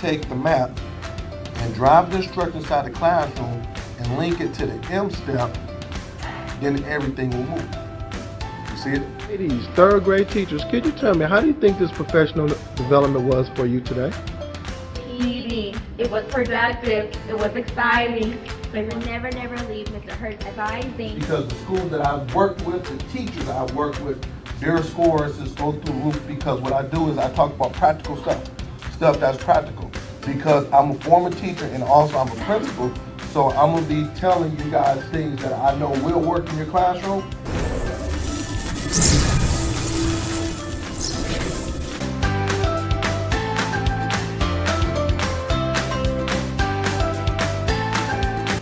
take the map and drive the instructor inside the classroom and link it to the M step, then everything will move. You see it? Ladies, third grade teachers, could you tell me, how do you think this professional development was for you today? PD. It was productive. It was exciting. But we'll never leave Mr. Hurt's advising. Because the schools that I've worked with, the teachers I've worked with, their scores just go through the roof, because what I do is I talk about practical stuff that's practical. Because I'm a former teacher and also I'm a principal, so I'm gonna be telling you guys things that I know will work in your classroom.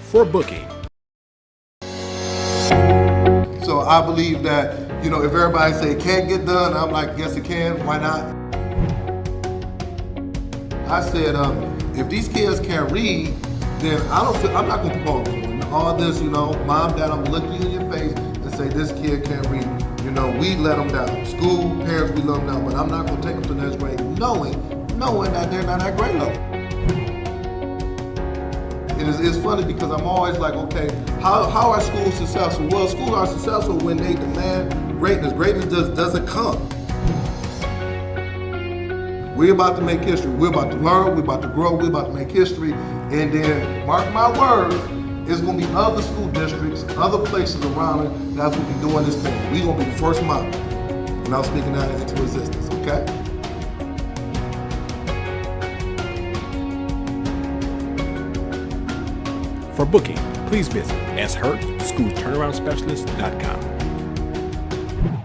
For booking. So I believe that, if everybody say it can't get done, I'm like, yes it can, why not? I said, if these kids can't read, then I'm not gonna propose all this, mom, dad, I'm gonna look you in your face and say this kid can't read. We let them down. School, parents, we let them down, but I'm not gonna take them to the next grade knowing that they're not at grade level. It's funny because I'm always like, okay, how are schools successful? Well, schools are successful when they demand greatness. Greatness just doesn't come. We're about to make history. We're about to learn. We're about to grow. We're about to make history. And then, mark my word, it's going to be other school districts, other places around it that's going to be doing this thing. We're going to be the first model. And I'm speaking that into existence, okay? For booking, please visit shurtschoolturnaroundspecialist.com.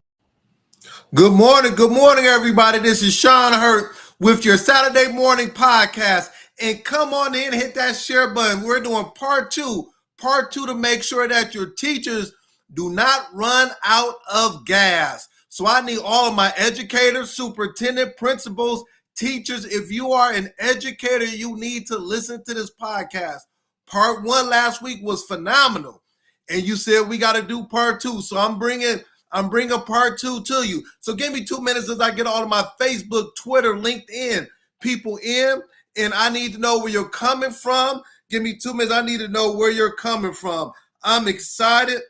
Good morning, everybody. This is Sean Hurt with your Saturday morning podcast. And come on in, hit that share button. We're doing part two to make sure that your teachers do not run out of gas. So I need all of my educators, superintendent, principals, teachers. If you are an educator, you need to listen to this podcast. Part one last week was phenomenal. And you said we got to do part two. So I'm bringing part two to you. So give me 2 minutes as I get all of my Facebook, Twitter, LinkedIn people in. And I need to know where you're coming from. Give me 2 minutes. I need to know where you're coming from. I'm excited.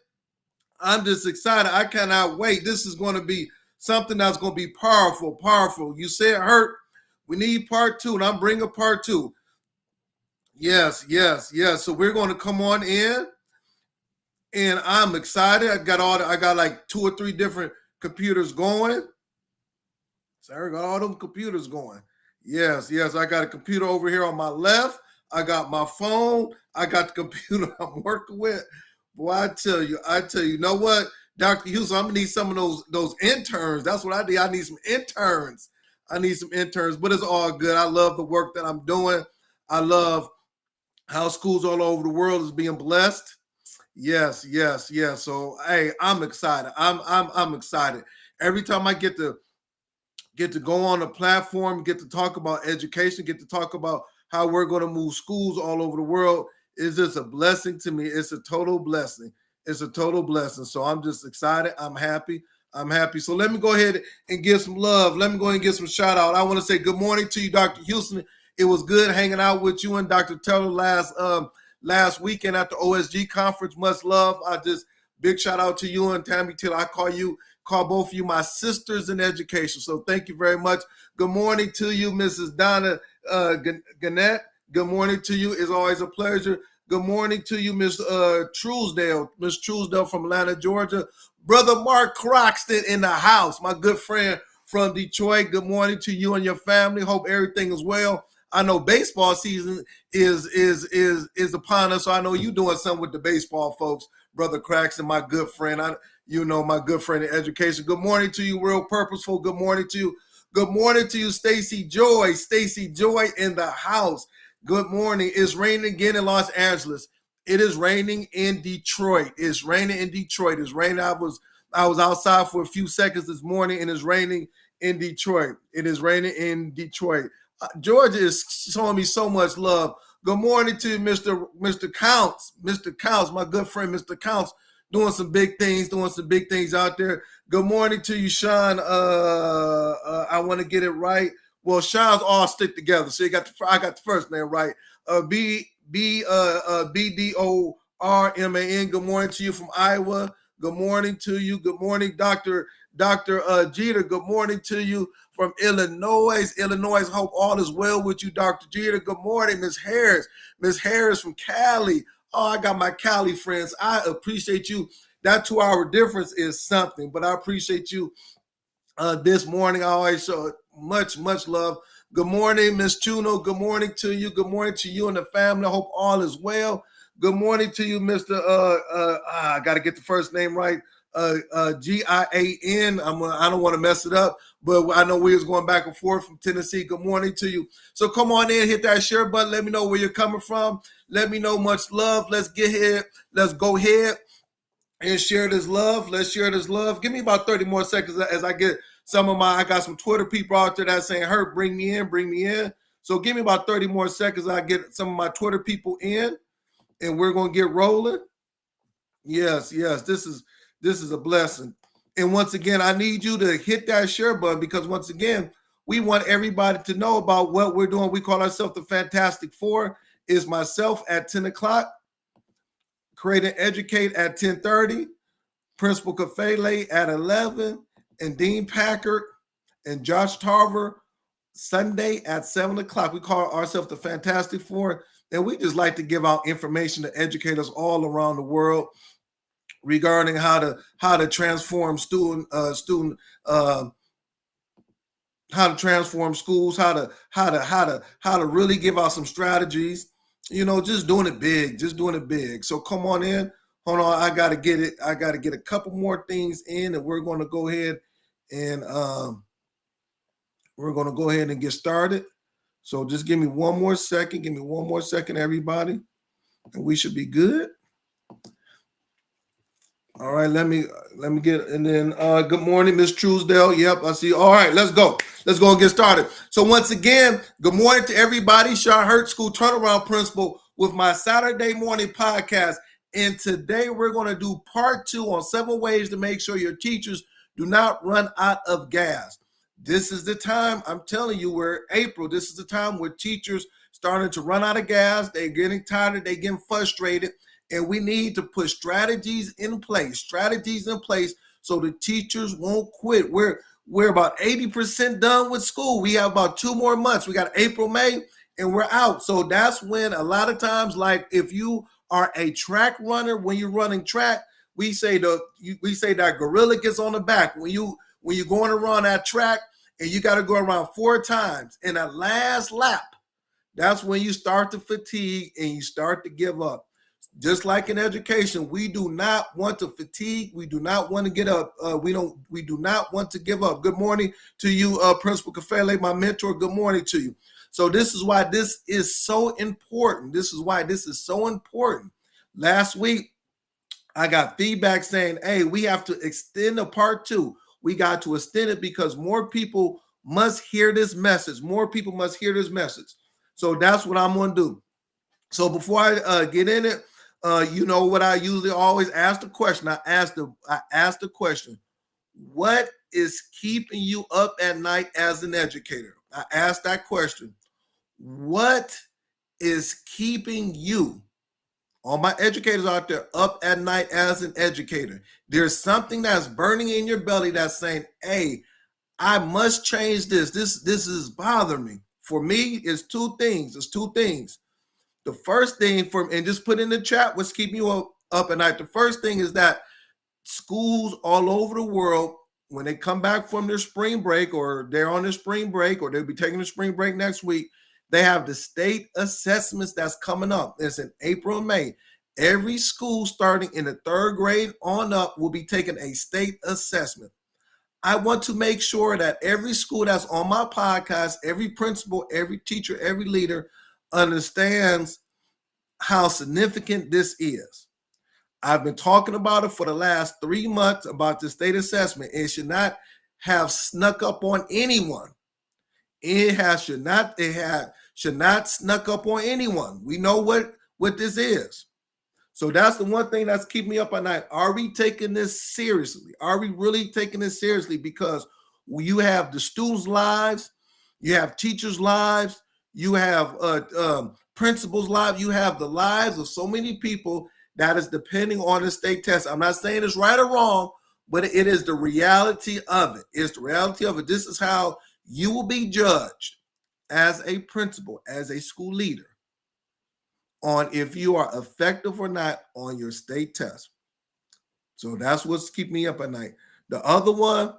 I'm just excited. I cannot wait. This is going to be something that's going to be powerful. You said, Hurt, we need part two. And I'm bringing part two. Yes. So we're going to come on in. And I'm excited. I got like 2 or 3 different computers going. So I got all them computers going. Yes. I got a computer over here on my left. I got my phone. I got the computer I'm working with. Boy, I tell you, you know what, Dr. Houston, I'm gonna need some of those interns. That's what I need. I need some interns. But it's all good. I love the work that I'm doing. I love how schools all over the world is being blessed. Yes. So hey, I'm excited. I'm excited. Every time I get to go on a platform, get to talk about education, get to talk about how we're going to move schools all over the world, is just a blessing to me. It's a total blessing. So I'm just excited. I'm happy. So let me go ahead and give some love. Let me go ahead and give some shout out. I want to say good morning to you, Dr. Houston. It was good hanging out with you and Dr. Taylor last weekend at the OSG conference. Much love. Big shout out to you and Tammy Taylor. I call both of you my sisters in education. So thank you very much. Good morning to you, Mrs. Donna Gannett. Good morning to you. It's always a pleasure. Good morning to you, Miss Truesdale. Miss Truesdale from Atlanta, Georgia. Brother Mark Croxton in the house, my good friend from Detroit. Good morning to you and your family. Hope everything is well. I know baseball season is upon us, so I know you doing something with the baseball folks. Brother Croxton, my good friend. My good friend in education. Good morning to you, Real Purposeful. Good morning to you. Good morning to you, Stacy Joy. Stacy Joy in the house. Good morning. It's raining again in Los Angeles. It is raining in Detroit. It's raining. I was outside for a few seconds this morning, and it's raining in Detroit. Georgia is showing me so much love. Good morning to Mr. Counts. Mr. Counts, my good friend, Mr. Counts, doing some big things out there. Good morning to you, Sean. I want to get it right. Well, Sean's all stick together. So I got the first name right. BDORMAN. Good morning to you from Iowa. Good morning to you. Good morning, Dr. Jeter. Good morning to you from Illinois. Hope all is well with you, Dr. Jeter. Good morning, Miss Harris. Miss Harris from Cali. Oh, I got my Cali friends. I appreciate you. That 2-hour difference is something, but I appreciate you this morning. I always show much love. Good morning, Miss Chuno. Good morning to you. Good morning to you and the family. I hope all is well. Good morning to you, Mr. I got to get the first name right. Gian. I don't want to mess it up, but I know we was going back and forth from Tennessee. Good morning to you. So come on in, hit that share button. Let me know where you're coming from. Let me know much love. Let's get here. Let's go ahead and share this love. Let's share this love. Give me about 30 more seconds as I get I got some Twitter people out there that's saying, Hurt, bring me in. So give me about 30 more seconds. I get some of my Twitter people in, and we're going to get rolling. Yes. This is a blessing. And once again, I need you to hit that share button because once again, we want everybody to know about what we're doing. We call ourselves the Fantastic Four. It's myself at 10 o'clock, Create and Educate at 10:30, Principal Kafele at 11, and Dean Packard and Josh Tarver Sunday at 7 o'clock. We call ourselves the Fantastic Four, and we just like to give out information to educators all around the world regarding how to transform how to transform schools, how to really give out some strategies. Just doing it big. So come on in. Hold on, I gotta get a couple more things in, and we're going to go ahead and get started. So just give me one more second. Everybody, and we should be good. All right, let me get, and then good morning, Miss Truesdale. Yep, I see. All right, let's go and get started. So once again, good morning to everybody. Sean Hurt, School Turnaround Principal, with my Saturday morning podcast. And today we're going to do part 2 on 7 ways to make sure your teachers do not run out of gas. This is the time, I'm telling you, we're April. This is the time where teachers starting to run out of gas. They're getting tired. They're getting frustrated. And we need to put strategies in place so the teachers won't quit. We're about 80% done with school. We have about 2 more months. We got April, May, and we're out. So that's when a lot of times, like if you are a track runner, when you're running track, we say that gorilla gets on the back. When you're going to run that track and you got to go around 4 times in that last lap, that's when you start to fatigue and you start to give up. Just like in education, we do not want to fatigue. We do not want to get up. We do not want to give up. Good morning to you, Principal Kafele, my mentor. Good morning to you. So this is why this is so important. Last week, I got feedback saying, hey, we have to extend the part 2. We got to extend it because more people must hear this message. So that's what I'm going to do. So before I get in it, you know what I usually always ask the question. I ask the question, what is keeping you up at night as an educator? I ask that question. What is keeping you, all my educators out there, up at night as an educator? There's something that's burning in your belly that's saying, hey, I must change this. This is bothering me. For me, it's 2 things. The first thing, and just put in the chat what's keeping you up at night. The first thing is that schools all over the world, when they come back from their spring break, or they're on their spring break, or they'll be taking a spring break next week, they have the state assessments that's coming up. It's in April and May. Every school starting in the 3rd grade on up will be taking a state assessment. I want to make sure that every school that's on my podcast, every principal, every teacher, every leader understands how significant this is. I've been talking about it for the last 3 months about the state assessment. It should not have snuck up on anyone. Should not snuck up on anyone. We know what this is. So that's the one thing that's keeping me up at night. Are we taking this seriously? Are we really taking this seriously? Because you have the students' lives, You have teachers' lives. You have principals' lives. You have the lives of so many people that is depending on the state test. I'm not saying it's right or wrong, but it is the reality of it. It's the reality of it. This is how you will be judged as a principal, as a school leader, on if you are effective or not on your state test. So that's what's keeping me up at night. The other one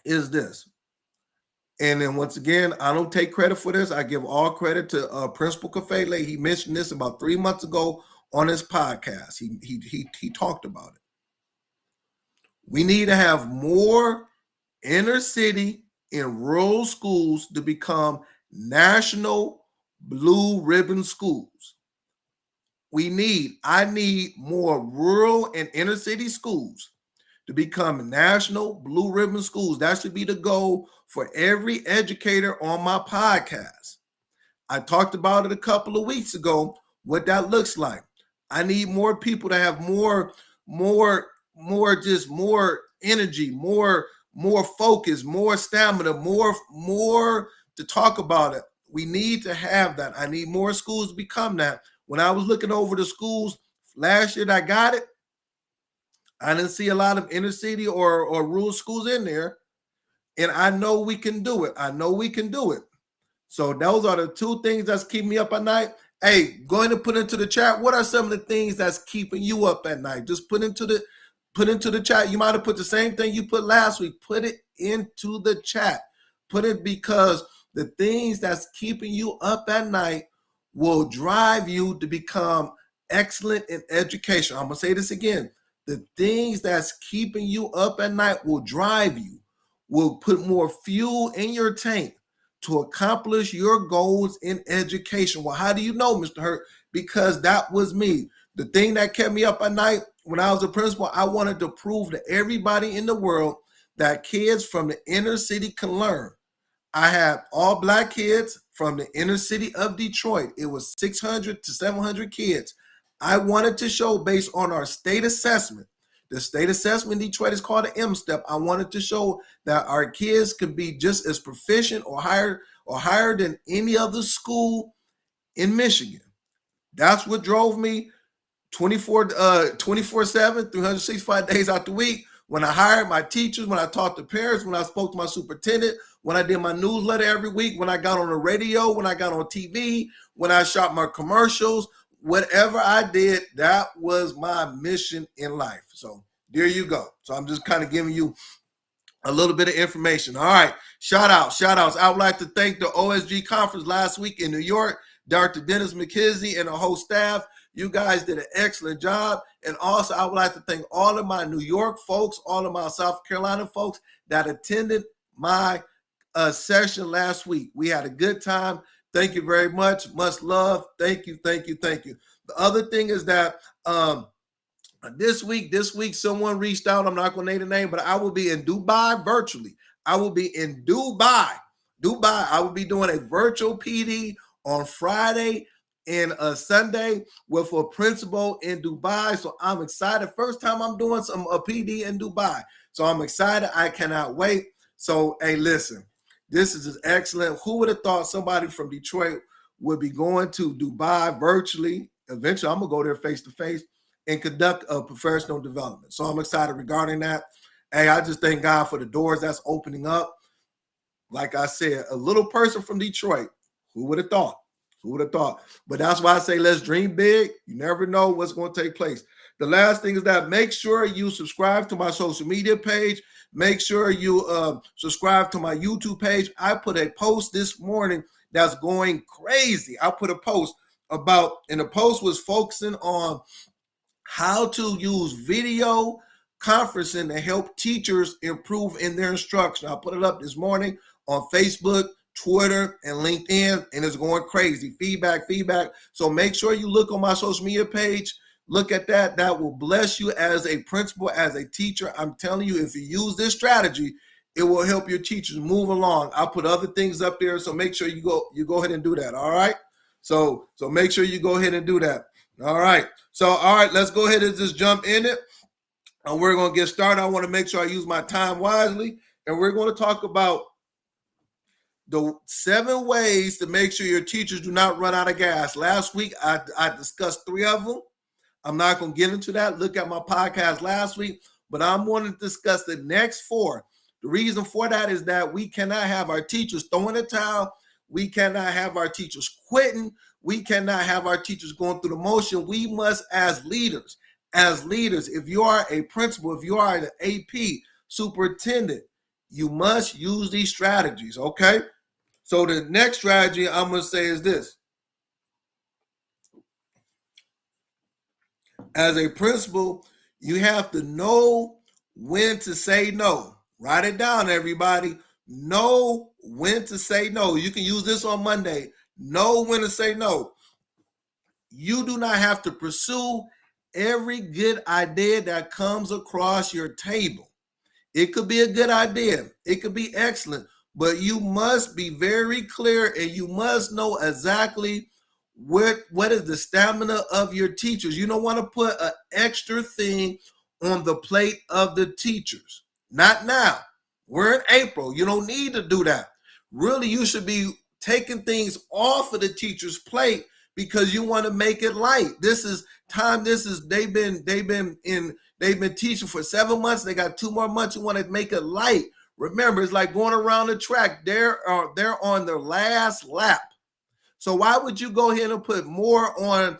is this. And then once again, I don't take credit for this. I give all credit to Principal Kafele. He mentioned this about 3 months ago on his podcast. He talked about it. We need to have more inner city and rural schools to become national blue ribbon schools. I need more rural and inner city schools to become national blue ribbon schools. That should be the goal for every educator on my podcast. I talked about it a couple of weeks ago, what that looks like. I need more people to have more energy, more focus, more stamina, more to talk about it. We need to have that. I need more schools to become that. When I was looking over the schools last year that I got it, I didn't see a lot of inner city or rural schools in there. And I know we can do it. I know we can do it. So those are the two things that's keeping me up at night. Hey, go ahead and put into the chat. What are some of the things that's keeping you up at night? Just put into the chat. You might have put the same thing you put last week. Put it into the chat. Put it, because the things that's keeping you up at night will drive you to become excellent in education. I'm going to say this again. The things that's keeping you up at night will drive you, will put more fuel in your tank to accomplish your goals in education. Well, how do you know, Mr. Hurt? Because that was me. The thing that kept me up at night when I was a principal, I wanted to prove to everybody in the world that kids from the inner city can learn. I had all Black kids from the inner city of Detroit. It was 600 to 700 kids. I wanted to show, based on our state assessment, the state assessment in Detroit is called an M-STEP. I wanted to show that our kids could be just as proficient or higher than any other school in Michigan. That's what drove me 24/7, 365 days out the week. When I hired my teachers, when I talked to parents, when I spoke to my superintendent, when I did my newsletter every week, when I got on the radio, when I got on TV, when I shot my commercials, whatever I did, that was my mission in life. So there you go. So I'm just kind of giving you a little bit of information. All right. Shout outs. I would like to thank the OSG conference last week in New York, Dr. Dennis McKinsey and the whole staff. You guys did an excellent job. And also, I would like to thank all of my New York folks, all of my South Carolina folks that attended my session last week. We had a good time. Thank you very much. Much love. Thank you. The other thing is that this week, someone reached out. I'm not going to name the name, but I will be in Dubai virtually. I will be in Dubai. I will be doing a virtual PD on Friday and Sunday with a principal in Dubai. So I'm excited. First time I'm doing a PD in Dubai. So I'm excited. I cannot wait. So, hey, listen, this is excellent. Who would have thought somebody from Detroit would be going to Dubai virtually? Eventually, I'm going to go there face-to-face and conduct a professional development. So I'm excited regarding that. Hey, I just thank God for the doors that's opening up. Like I said, a little person from Detroit. Who would have thought? But that's why I say let's dream big. You never know what's going to take place. The last thing is that make sure you subscribe to my social media page. Make sure you subscribe to my YouTube page. I put a post this morning that's going crazy. I put a post and the post was focusing on how to use video conferencing to help teachers improve in their instruction. I put it up this morning on Facebook, Twitter, and LinkedIn, and it's going crazy. Feedback. So make sure you look on my social media page. Look at that. That will bless you as a principal, as a teacher. I'm telling you, if you use this strategy, it will help your teachers move along. I'll put other things up there, so make sure you go ahead and do that. All right. So make sure you go ahead and do that. All right. So, all right, let's go ahead and just jump in it. And we're going to get started. I want to make sure I use my time wisely. And we're going to talk about the 7 ways to make sure your teachers do not run out of gas. Last week, I discussed 3 of them. I'm not going to get into that. Look at my podcast last week, but I'm going to discuss the next 4. The reason for that is that we cannot have our teachers throwing the towel. We cannot have our teachers quitting. We cannot have our teachers going through the motion. We must, as leaders, if you are a principal, if you are an AP, superintendent, you must use these strategies, okay? So the next strategy I'm going to say is this. As a principal, you have to know when to say no. Write it down, everybody. Know when to say no. You can use this on Monday. Know when to say no. You do not have to pursue every good idea that comes across your table. It could be a good idea. It could be excellent, but you must be very clear and you must know exactly what is the stamina of your teachers. You don't want to put an extra thing on the plate of the teachers. Not now. We're in April. You don't need to do that. Really, you should be taking things off of the teacher's plate because you want to make it light. This is time. They've been teaching for 7 months. They got 2 more months. You want to make it light. Remember, it's like going around the track. They're on their last lap. So why would you go ahead and put more on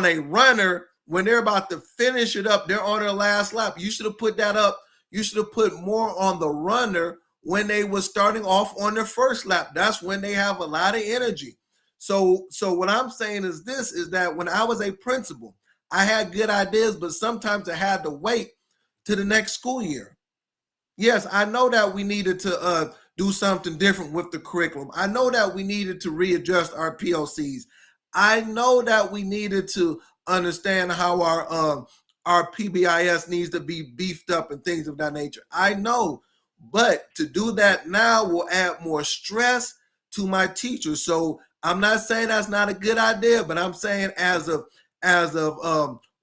a runner when they're about to finish it up? They're on their last lap. You should have put that up. You should have put more on the runner when they were starting off on their first lap. That's when they have a lot of energy. So what I'm saying is this, is that when I was a principal, I had good ideas, but sometimes I had to wait to the next school year. Yes, I know that we needed to do something different with the curriculum. I know that we needed to readjust our PLCs. I know that we needed to understand how our PBIS needs to be beefed up and things of that nature. I know, but to do that now will add more stress to my teachers. So I'm not saying that's not a good idea, but I'm saying as of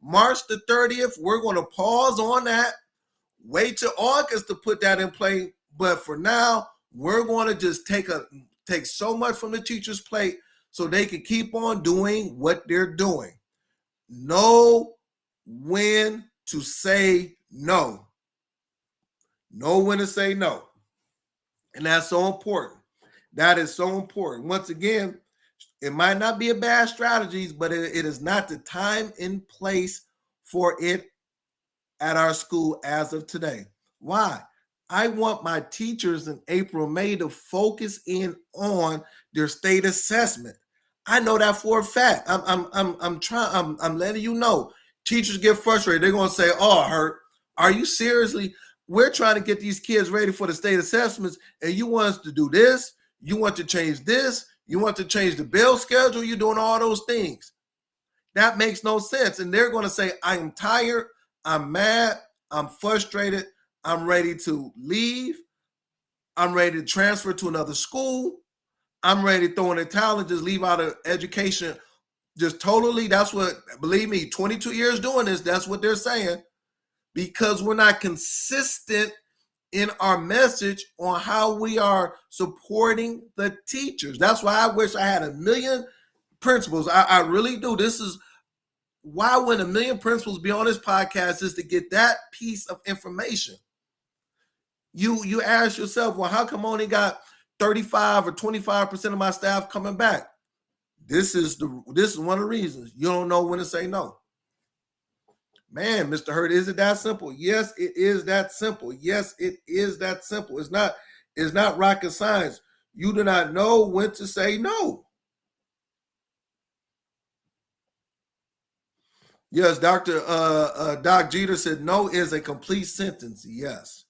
March the 30th, we're going to pause on that. Wait till August to put that in play. But for now, we're going to just take so much from the teacher's plate so they can keep on doing what they're doing. Know when to say no. Know when to say no. And that's so important. That is so important. Once again, it might not be a bad strategy, but it is not the time and place for it at our school as of today. Why? I want my teachers in April, May to focus in on their state assessment. I know that for a fact. I'm letting you know. Teachers get frustrated. They're going to say, "Oh, Hurt, are you seriously? We're trying to get these kids ready for the state assessments, and you want us to do this? You want to change this? You want to change the bill schedule? You're doing all those things. That makes no sense." And they're going to say, "I'm tired. I'm mad. I'm frustrated. I'm ready to leave. I'm ready to transfer to another school. I'm ready to throw in the towel and just leave out of education." Just totally, that's what, believe me, 22 years doing this, that's what they're saying. Because we're not consistent in our message on how we are supporting the teachers. That's why I wish I had 1 million principals. I really do. This is why when 1 million principals be on this podcast is to get that piece of information. You ask yourself, well, how come I only got 35 or 25% of my staff coming back? This is one of the reasons. You don't know when to say no. Man, Mr. Hurt, is it that simple? Yes, it is that simple. Yes, it is that simple. It's not rocket science. You do not know when to say no. Yes, Doc Jeter said no is a complete sentence. Yes.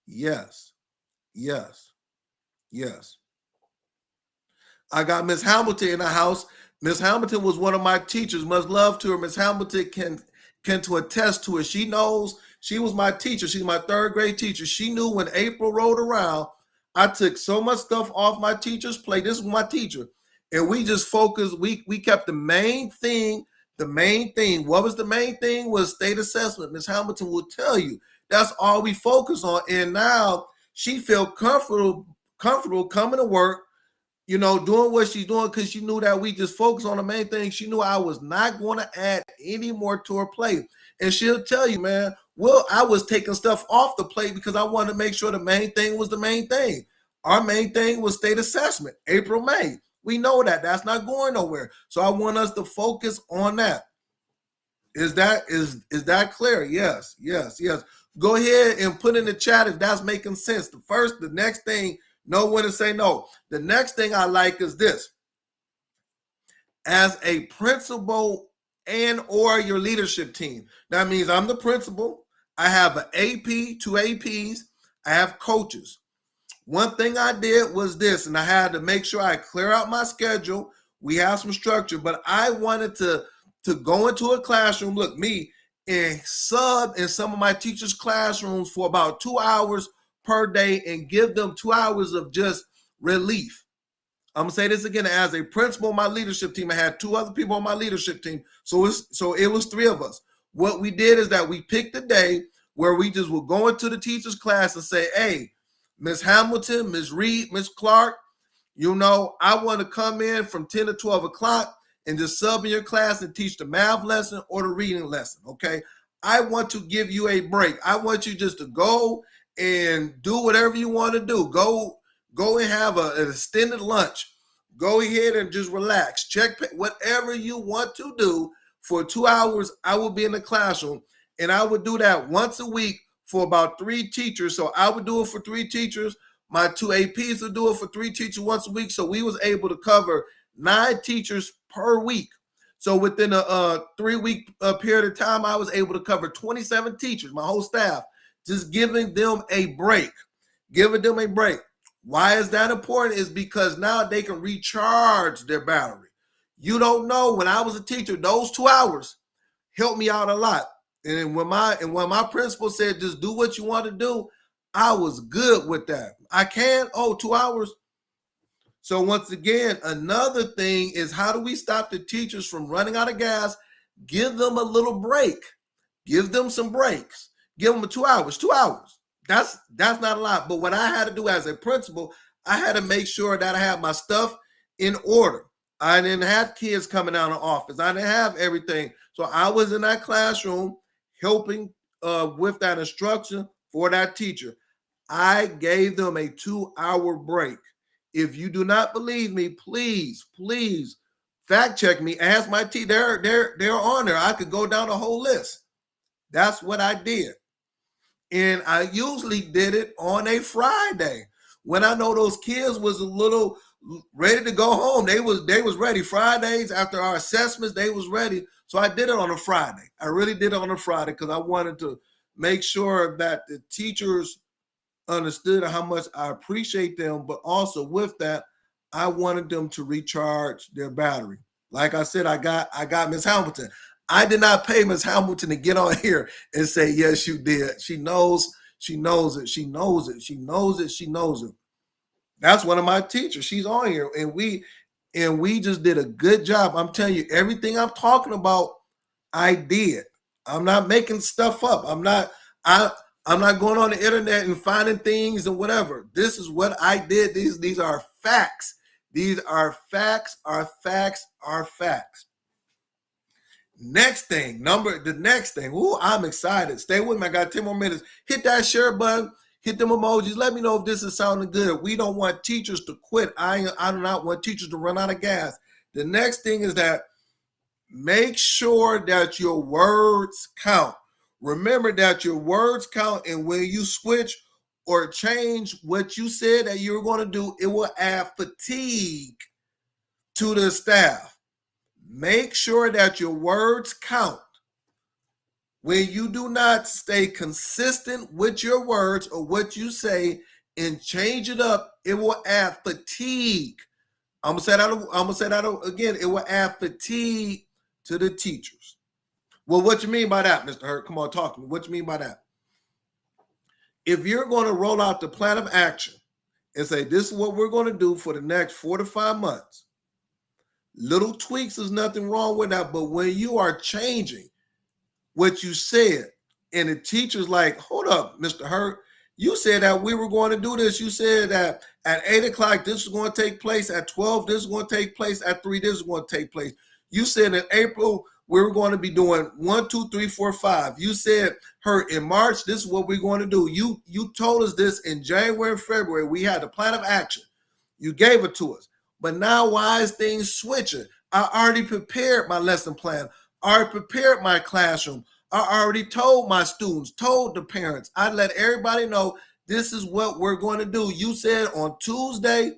Yes. Yes. Yes. I got Miss Hamilton in the house. Miss Hamilton was one of my teachers. Much love to her. Miss Hamilton can to attest to it. She knows she was my teacher. She's my 3rd grade teacher. She knew when April rolled around, I took so much stuff off my teacher's plate. This was my teacher. And we just focused. We kept the main thing. The main thing. What was the main thing? Was state assessment. Miss Hamilton will tell you. That's all we focus on. And now she felt comfortable coming to work, doing what she's doing because she knew that we just focus on the main thing. She knew I was not going to add any more to her plate. And she'll tell you, man, well, I was taking stuff off the plate because I wanted to make sure the main thing was the main thing. Our main thing was state assessment, April, May. We know that. That's not going nowhere. So I want us to focus on that. Is that clear? Yes. Go ahead and put in the chat if that's making sense. The next thing, know when to say no. The next thing I like is this. As a principal and or your leadership team. That means I'm the principal. I have an AP, 2 APs. I have coaches. One thing I did was this, and I had to make sure I clear out my schedule. We have some structure, but I wanted to go into a classroom, look, me, and sub in some of my teachers' classrooms for about 2 hours per day and give them 2 hours of just relief. I'm gonna say this again. As a principal on my leadership team, I had 2 other people on my leadership team. So it was 3 of us. What we did is that we picked a day where we just would go into the teacher's class and say, hey, Ms. Hamilton, Ms. Reed, Ms. Clark, I want to come in from 10 to 12 o'clock and just sub in your class and teach the math lesson or the reading lesson, okay? I want to give you a break. I want you just to go and do whatever you want to do. Go and have an extended lunch. Go ahead and just relax. Check whatever you want to do. For 2 hours, I will be in the classroom, and I would do that once a week for about 3 teachers. So I would do it for 3 teachers. My 2 APs would do it for 3 teachers once a week. So we was able to cover 9 teachers per week. So within a 3-week period of time, I was able to cover 27 teachers, my whole staff, just giving them a break. Why is that important? Is because now they can recharge their battery. You don't know, when I was a teacher, those 2 hours helped me out a lot. And when my principal said, just do what you want to do, I was good with that. 2 hours. So once again, another thing is, how do we stop the teachers from running out of gas? Give them a little break. Give them some breaks. Give them 2 hours. 2 hours. That's not a lot. But what I had to do as a principal, I had to make sure that I had my stuff in order. I didn't have kids coming out of the office. I didn't have everything. So I was in that classroom helping with that instruction for that teacher. I gave them a 2-hour break. If you do not believe me, please fact check me. Ask my team. They're on there. I could go down the whole list. That's what I did. And I usually did it on a Friday when I know those kids was a little ready to go home. They was ready. Fridays after our assessments, they was ready. So I did it on a Friday. I really did it on a Friday because I wanted to make sure that the teachers understood how much I appreciate them, but also with that, I wanted them to recharge their battery. Like I said, I got Miss Hamilton. I did not pay Miss Hamilton to get on here and say, yes, you did. She knows it. That's one of my teachers. She's on here, and we just did a good job. I'm telling you, everything I'm talking about, I did. I'm not making stuff up. I'm not going on the internet and finding things and whatever. This is what I did. These are facts. These are facts. Next thing. Ooh, I'm excited. Stay with me. I got 10 more minutes. Hit that share button. Hit them emojis. Let me know if this is sounding good. We don't want teachers to quit. I do not want teachers to run out of gas. The next thing is that make sure that your words count. Remember that your words count, and when you switch or change what you said that you were going to do, it will add fatigue to the staff. Make sure that your words count. When you do not stay consistent with your words or what you say and change it up, it will add fatigue. I'm gonna say that again. It will add fatigue to the teachers. Well, what you mean by that, Mr. Hurt? Come on, talk to me. What you mean by that? If you're going to roll out the plan of action and say, this is what we're going to do for the next 4 to 5 months, little tweaks, there's nothing wrong with that. But when you are changing what you said, and the teacher's like, hold up, Mr. Hurt, You said that we were going to do this. You said that at 8 o'clock, this is going to take place. At 12, this is going to take place. At 3, this is going to take place. You said in April, we were going to be doing 1, 2, 3, 4, 5. You said, her in March, this is what we're going to do. You told us this in January and February. We had a plan of action. You gave it to us. But now why is things switching? I already prepared my lesson plan. I already prepared my classroom. I already told my students, told the parents. I let everybody know this is what we're going to do. You said on Tuesday,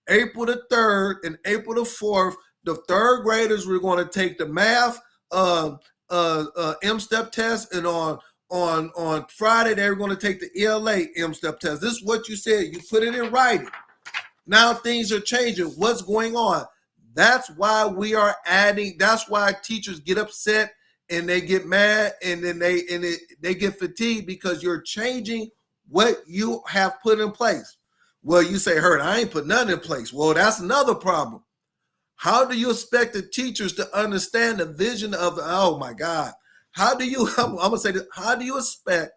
April the 3rd and April the 4th, the third graders were going to take the math M-Step test, and on Friday they were going to take the ELA M-Step test. This is what you said. You put it in writing. Now things are changing. What's going on? That's why we are adding. That's why teachers get upset and they get mad, and then they get fatigued, because you're changing what you have put in place. Well, you say, Hurt, I ain't put nothing in place. Well, that's another problem. How do you expect the teachers to understand the vision of oh my God? How do you, I'm gonna say this, how do you expect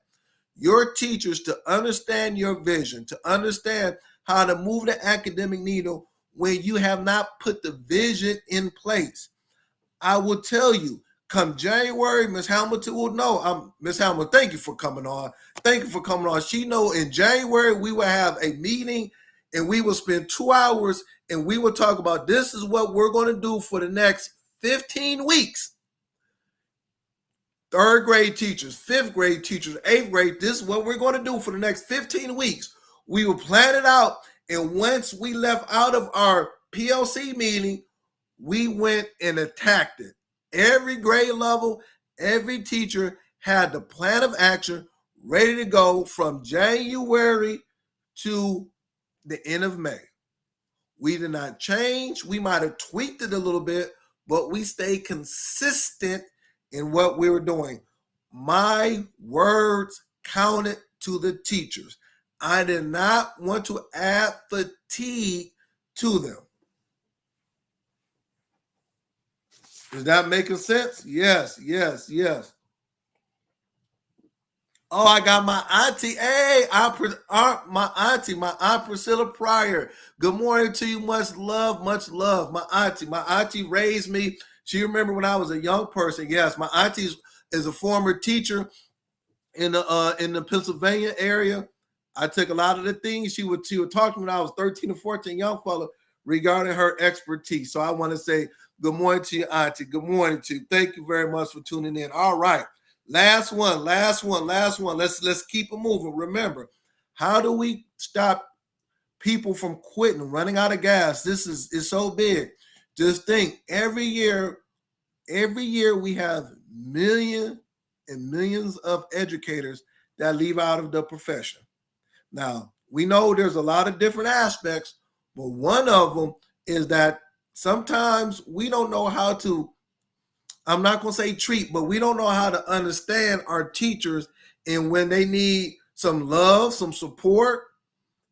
your teachers to understand your vision, to understand how to move the academic needle when you have not put the vision in place? I will tell you, come January, Miss Hamilton will know. Miss Hamilton, thank you for coming on. Thank you for coming on. She know in January we will have a meeting and we will spend 2 hours and we will talk about this is what we're going to do for the next 15 weeks. Third grade teachers, fifth grade teachers, eighth grade, this is what we're going to do for the next 15 weeks. We will plan it out. And once we left out of our PLC meeting, we went and attacked it. Every grade level, every teacher had the plan of action ready to go from January to the end of May. We did not change. We might have tweaked it a little bit, but we stayed consistent in what we were doing. My words counted to the teachers. I did not want to add fatigue to them. Is that making sense? Yes, yes, yes. Oh, I got my auntie. Hey, my auntie, my Aunt Priscilla Pryor. Good morning to you. Much love, much love. My auntie raised me. She remembered when I was a young person. Yes, my auntie is a former teacher in the Pennsylvania area. I took a lot of the things she would talk to me when I was 13 or 14, young fella, regarding her expertise. So I want to say good morning to you, auntie. Good morning to you. Thank you very much for tuning in. All right. Last one. Let's keep it moving. Remember, how do we stop people from quitting, running out of gas? This is so big. Just think, every year we have millions and millions of educators that leave out of the profession. Now, we know there's a lot of different aspects, but one of them is that sometimes we don't know how to, I'm not going to say treat, but we don't know how to understand our teachers, and when they need some love, some support,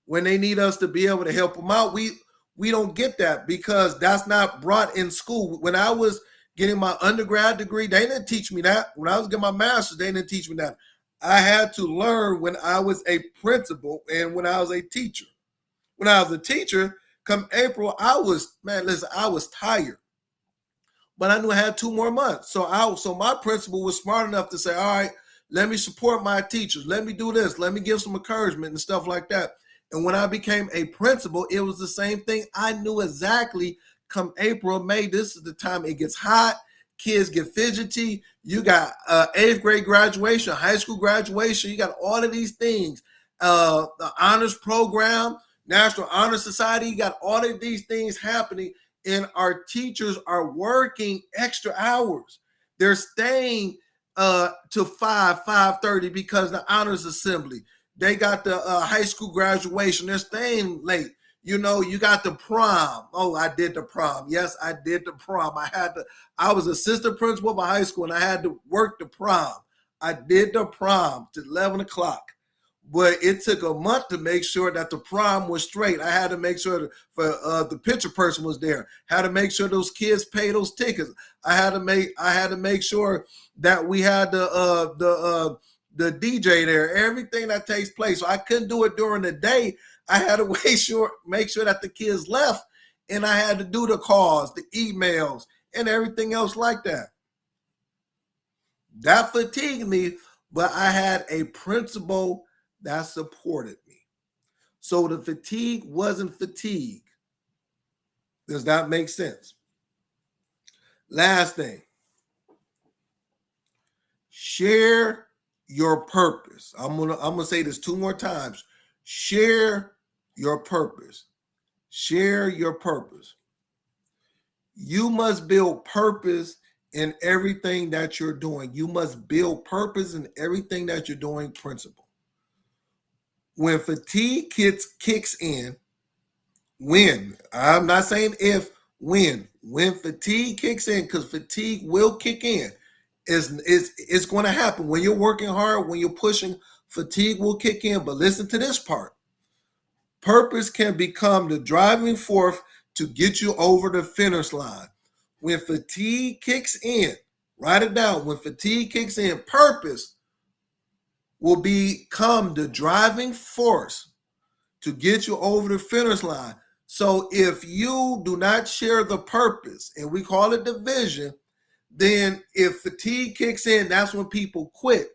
when they need us to be able to help them out, we don't get that because that's not brought in school. When I was getting my undergrad degree, they didn't teach me that. When I was getting my master's, they didn't teach me that. I had to learn when I was a principal and when I was a teacher. When I was a teacher, come April, I was tired. But I knew I had 2 more months. So my principal was smart enough to say, all right, let me support my teachers. Let me do this. Let me give some encouragement and stuff like that. And when I became a principal, it was the same thing. I knew exactly come April, May, this is the time it gets hot. Kids get fidgety. You got 8th grade graduation, high school graduation. You got all of these things. The honors program, National Honor Society. You got all of these things happening. And our teachers are working extra hours. They're staying to 5:30 because the honors assembly. They got the high school graduation. They're staying late. You know, you got the prom. Oh, I did the prom. Yes, I did the prom. I was assistant principal of a high school and I had to work the prom. I did the prom to 11 o'clock. But it took a month to make sure that the prom was straight. I had to make sure the picture person was there. Had to make sure those kids paid those tickets. I had to make sure that we had the the DJ there, everything that takes place. So I couldn't do it during the day. I had to make sure that the kids left, and I had to do the calls, the emails, and everything else like that. That fatigued me, but I had a principal that supported me. So the fatigue wasn't fatigue. Does that make sense? Last thing, share your purpose. I'm gonna say this 2 more times. Share your purpose. Share your purpose. You must build purpose in everything that you're doing. You must build purpose in everything that you're doing, principle. When fatigue kicks in, I'm not saying if, when fatigue kicks in, because fatigue will kick in. It's going to happen. When you're working hard, when you're pushing, fatigue will kick in. But listen to this part. Purpose can become the driving force to get you over the finish line. When fatigue kicks in, write it down. When fatigue kicks in, purpose will become the driving force to get you over the finish line. So if you do not share the purpose, and we call it the vision, then if fatigue kicks in, that's when people quit.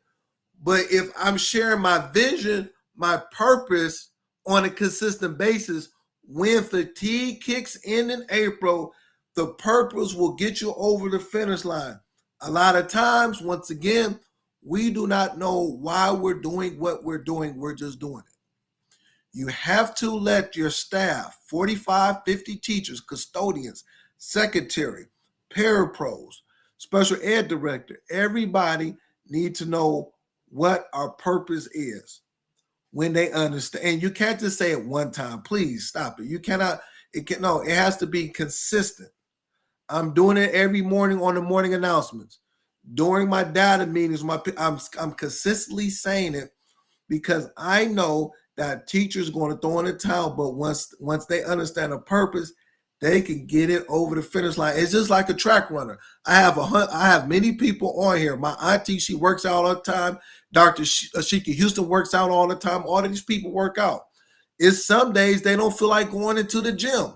But if I'm sharing my vision, my purpose on a consistent basis, when fatigue kicks in April, the purpose will get you over the finish line. A lot of times, once again, we do not know why we're doing what we're doing. We're just doing it. You have to let your staff, 45, 50 teachers, custodians, secretary, parapros, special ed director, everybody need to know what our purpose is when they understand. And you can't just say it one time. Please stop it. You cannot, it has to be consistent. I'm doing it every morning on the morning announcements. During my data meetings, I'm consistently saying it because I know that teachers are going to throw in the towel, but once they understand the purpose, they can get it over the finish line. It's just like a track runner. I have many people on here. My auntie, she works out all the time. Dr. Ashika Houston works out all the time. All of these people work out. It's some days they don't feel like going into the gym,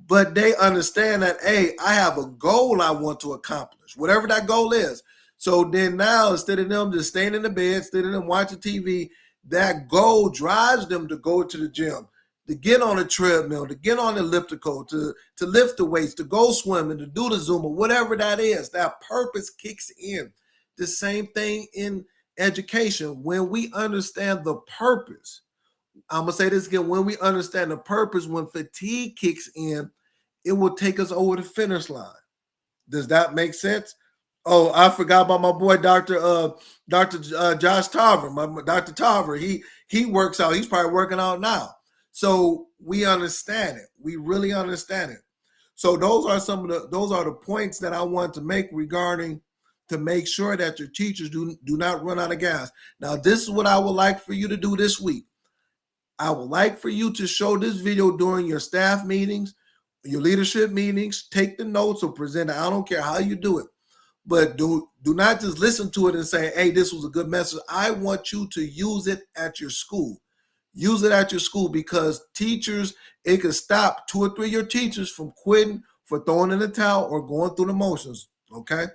but they understand that, hey, I have a goal I want to accomplish, whatever that goal is. So then now, instead of them just staying in the bed, instead of them watching TV, that goal drives them to go to the gym, to get on a treadmill, to get on the elliptical, to lift the weights, to go swimming, to do the Zumba, whatever that is. That purpose kicks in. The same thing in education. When we understand the purpose, I'm going to say this again, when we understand the purpose, when fatigue kicks in, it will take us over the finish line. Does that make sense? Oh, I forgot about my boy, Dr. Josh Tarver. Dr. Tarver, he works out. He's probably working out now. So we understand it. We really understand it. So those are the points that I want to make regarding to make sure that your teachers do not run out of gas. Now, this is what I would like for you to do this week. I would like for you to show this video during your staff meetings, your leadership meetings. Take the notes or present it. I don't care how you do it. But do not just listen to it and say, hey, this was a good message. I want you to use it at your school. Use it at your school because teachers, it could stop 2 or 3 of your teachers from quitting, for throwing in the towel, or going through the motions, okay?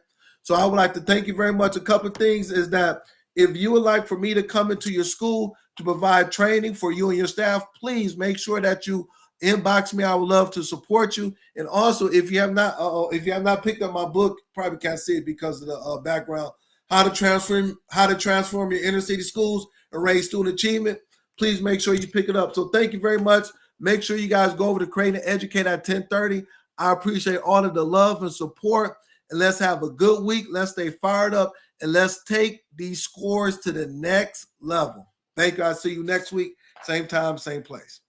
So I would like to thank you very much. A couple of things is that if you would like for me to come into your school to provide training for you and your staff, please make sure that you inbox me. I would love to support you. And also, if you have not picked up my book, probably can't see it because of the background, how to transform your inner city schools and raise student achievement, please make sure you pick it up. So thank you very much. Make sure you guys go over to Create and Educate at 10:30. I appreciate all of the love and support. And let's have a good week. Let's stay fired up. And let's take these scores to the next level. Thank you. I'll see you next week. Same time, same place.